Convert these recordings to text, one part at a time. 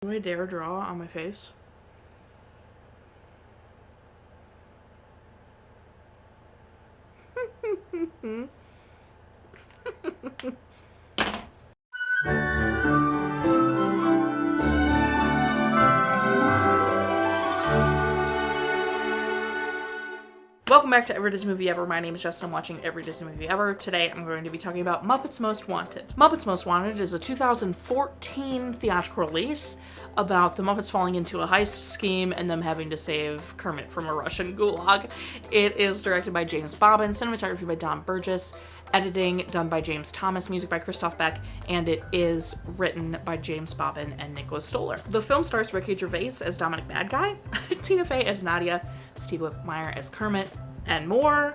Do I dare draw on my face? Welcome back to Every Disney Movie Ever. My name is Jess and I'm watching Every Disney Movie Ever. Today I'm going to be talking about Muppets Most Wanted. Muppets Most Wanted is a 2014 theatrical release about the Muppets falling into a heist scheme and them having to save Kermit from a Russian gulag. It is directed by James Bobin, cinematography by Don Burgess, editing done by James Thomas, music by Christoph Beck, and it is written by James Bobin and Nicholas Stoller. The film stars Ricky Gervais as Dominic Bad Guy, Tina Fey as Nadia, Steve Whitmire as Kermit, and more,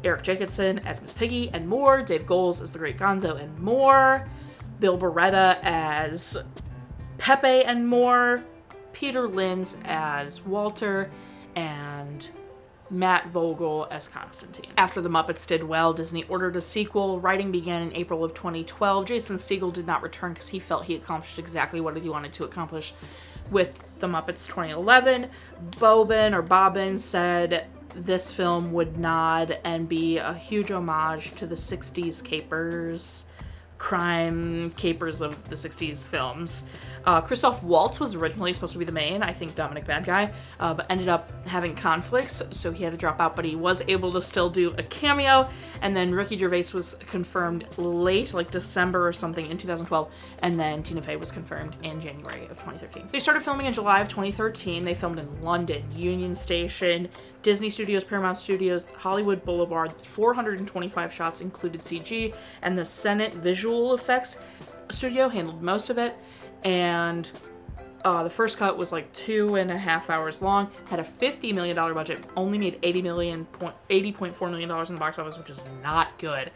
Eric Jacobson as Miss Piggy, and more, Dave Goelz as the Great Gonzo, and more, Bill Barretta as Pepe, and more, Peter Linz as Walter, and Matt Vogel as Constantine. After the Muppets did well, Disney ordered a sequel. Writing began in April of 2012. Jason Segel did not return because he felt he accomplished exactly what he wanted to accomplish with the Muppets 2011. Bobin said this film would nod and be a huge homage to the 60s crime capers of the 60s films. Christoph Waltz was originally supposed to be the main, I think Dominic Bad Guy, but ended up having conflicts, so he had to drop out, but he was able to still do a cameo. And then Ricky Gervais was confirmed late, like December or something in 2012, and then Tina Fey was confirmed in January of 2013. They started filming in July of 2013. They filmed in London, Union Station, Disney Studios, Paramount Studios, Hollywood Boulevard. 425 shots included CG, and the Senate Visual Effects Studio handled most of it. And the first cut was like 2.5 hours long, had a $50 million budget, only made $80.4 million in the box office, which is not good.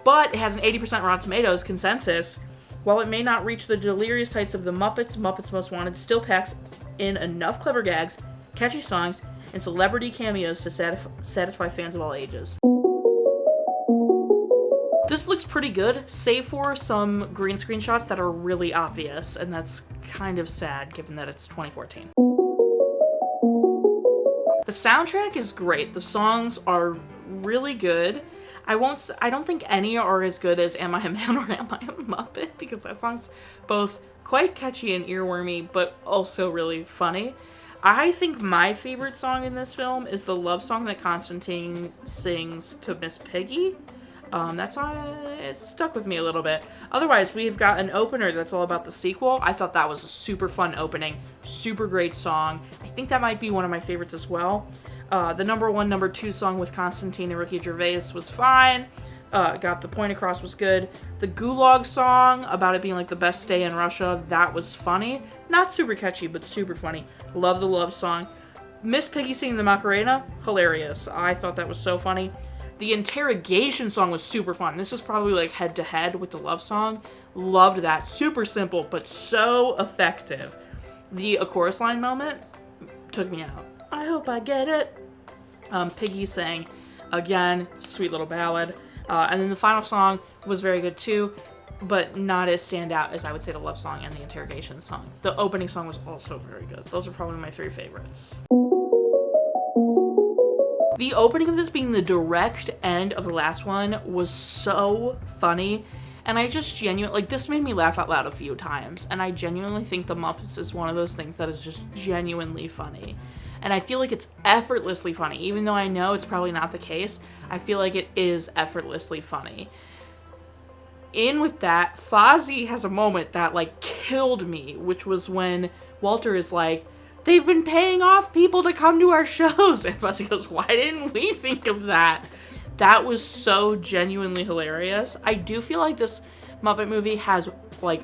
But it has an 80% Rotten Tomatoes consensus. While it may not reach the delirious heights of the Muppets Most Wanted still packs in enough clever gags, catchy songs, and celebrity cameos to satisfy fans of all ages. This looks pretty good, save for some green screen shots that are really obvious, and that's kind of sad given that it's 2014. The soundtrack is great. The songs are really good. I don't think any are as good as Am I a Man or Am I a Muppet, because that song's both quite catchy and earwormy, but also really funny. I think my favorite song in this film is the love song that Constantine sings to Miss Piggy. That song, it stuck with me a little bit. Otherwise, we've got an opener that's all about the sequel. I thought that was a super fun opening, super great song. I think that might be one of my favorites as well. The number 1, number 2 song with Constantine and Ricky Gervais was fine. Got the point across, was good. The Gulag song, about it being like the best stay in Russia, that was funny. Not super catchy, but super funny. Love the love song. Miss Piggy singing the Macarena, hilarious. I thought that was so funny. The interrogation song was super fun. This is probably like head-to-head with the love song. Loved that. Super simple, but so effective. The chorus line moment took me out. I hope I get it. Piggy sang, again, sweet little ballad. And then the final song was very good too, but not as standout as I would say the love song and the interrogation song. The opening song was also very good. Those are probably my 3 favorites. The opening of this being the direct end of the last one was so funny, and I just genuinely, like, this made me laugh out loud a few times, and I genuinely think The Muppets is one of those things that is just genuinely funny. And I feel like it's effortlessly funny, even though I know it's probably not the case. I feel like it is effortlessly funny. In with that, Fozzie has a moment that, like, killed me, which was when Walter is like, they've been paying off people to come to our shows. And Fuzzy goes, why didn't we think of that? That was so genuinely hilarious. I do feel like this Muppet movie has, like,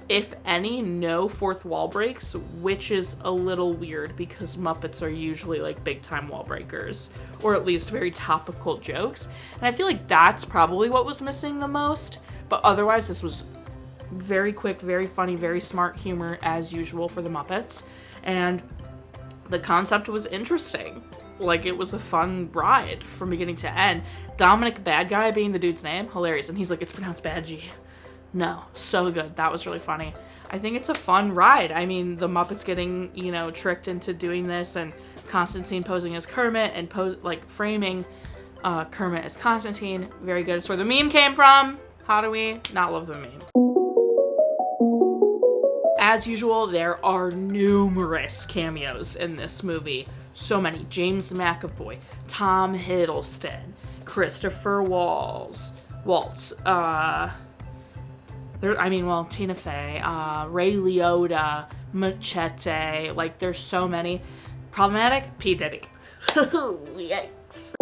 if any, no fourth wall breaks, which is a little weird because Muppets are usually, like, big-time wall breakers, or at least very topical jokes. And I feel like that's probably what was missing the most. But otherwise, this was very quick, very funny, very smart humor, as usual for the Muppets. And the concept was interesting. Like, it was a fun ride from beginning to end. Dominic Bad Guy being the dude's name, hilarious. And he's like, it's pronounced Badgie. No, so good. That was really funny. I think it's a fun ride. I mean, the Muppets getting, tricked into doing this, and Constantine posing as Kermit and framing Kermit as Constantine. Very good. It's where the meme came from. How do we not love the meme? As usual, there are numerous cameos in this movie. So many. James McAvoy, Tom Hiddleston, Christopher Waltz, Tina Fey, Ray Liotta, Machete. Like, there's so many. Problematic? P. Diddy. Yikes.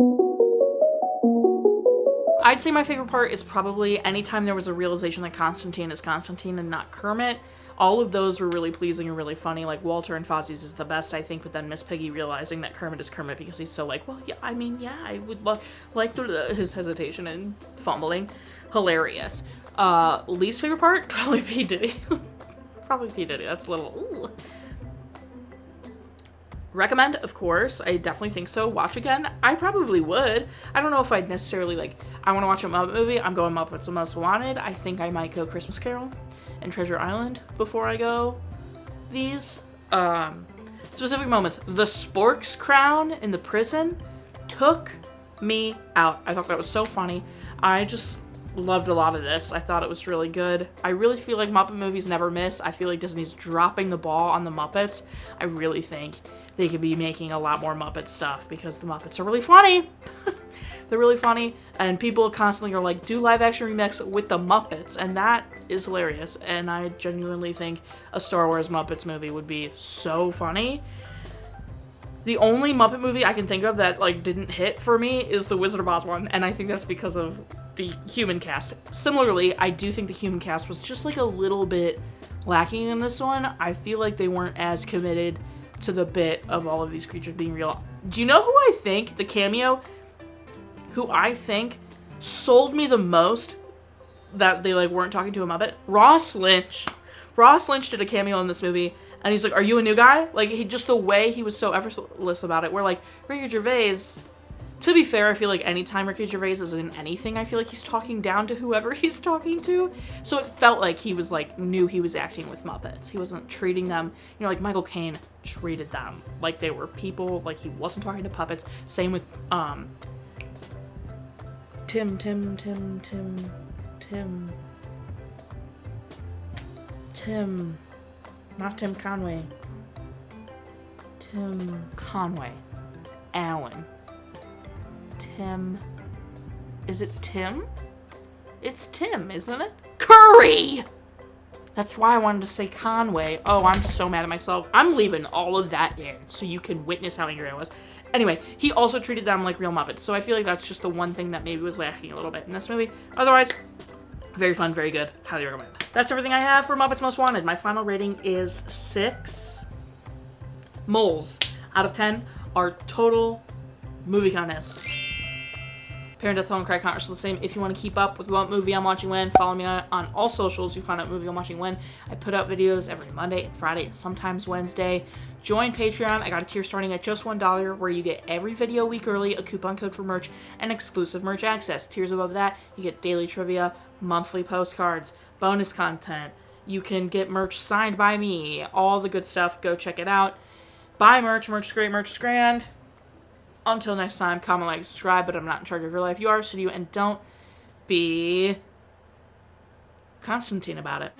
I'd say my favorite part is probably anytime there was a realization that Constantine is Constantine and not Kermit. All of those were really pleasing and really funny. Like, Walter and Fozzie's is the best, I think, but then Miss Piggy realizing that Kermit is Kermit because he's so like, I would like his hesitation and fumbling. Hilarious. Least favorite part? Probably P. Diddy. Probably P. Diddy. That's a little, ooh. Recommend, of course. I definitely think so. Watch again? I probably would. I don't know if I'd necessarily, I want to watch a Muppet movie. I'm going Muppets Most Wanted. I think I might go Christmas Carol and Treasure Island before I go these. Specific moments. The Sporks crown in the prison took me out. I thought that was so funny. I just loved a lot of this. I thought it was really good. I really feel like Muppet movies never miss. I feel like Disney's dropping the ball on the Muppets. I really think they could be making a lot more Muppet stuff because the Muppets are really funny. They're really funny, and people constantly are like, do live action remakes with the Muppets, and that is hilarious. And I genuinely think a Star Wars Muppets movie would be so funny. The only Muppet movie I can think of that didn't hit for me is the Wizard of Oz one, and I think that's because of the human cast. Similarly, I do think the human cast was just a little bit lacking in this one. I feel like they weren't as committed to the bit of all of these creatures being real. Do you know who I think the cameo? Who I think sold me the most that they weren't talking to a Muppet? Ross Lynch. Ross Lynch did a cameo in this movie, and he's like, "Are you a new guy?" Just the way he was so effortless about it. Where Ricky Gervais. To be fair, I feel like anytime Ricky Gervais is in anything, I feel like he's talking down to whoever he's talking to. So it felt like he was knew he was acting with Muppets. He wasn't treating them, Michael Caine treated them like they were people. He wasn't talking to puppets. Same with Tim. Not Tim Conway. Tim Conway. Alan. Tim. Is it Tim? It's Tim, isn't it? Curry! That's why I wanted to say Conway. Oh, I'm so mad at myself. I'm leaving all of that in so you can witness how angry I was. Anyway, he also treated them like real Muppets, so I feel like that's just the one thing that maybe was lacking a little bit in this movie. Otherwise, very fun, very good. Highly recommend. That's everything I have for Muppets Most Wanted. My final rating is 6 moles out of 10. Our total movie count is. Parent Death, Hole, and Cry count are still the same. If you want to keep up with what movie I'm watching when, follow me on all socials. You find out movie I'm watching when. I put out videos every Monday and Friday and sometimes Wednesday. Join Patreon. I got a tier starting at just $1 where you get every video a week early, a coupon code for merch, and exclusive merch access. Tiers above that, you get daily trivia, monthly postcards, bonus content. You can get merch signed by me. All the good stuff. Go check it out. Buy merch. Merch is great. Merch is grand. Until next time, comment, like, subscribe, but I'm not in charge of your life. You are, so do you, and don't be Constantine about it.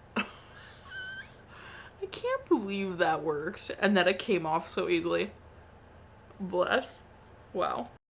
I can't believe that worked, and that it came off so easily. Bless. Wow.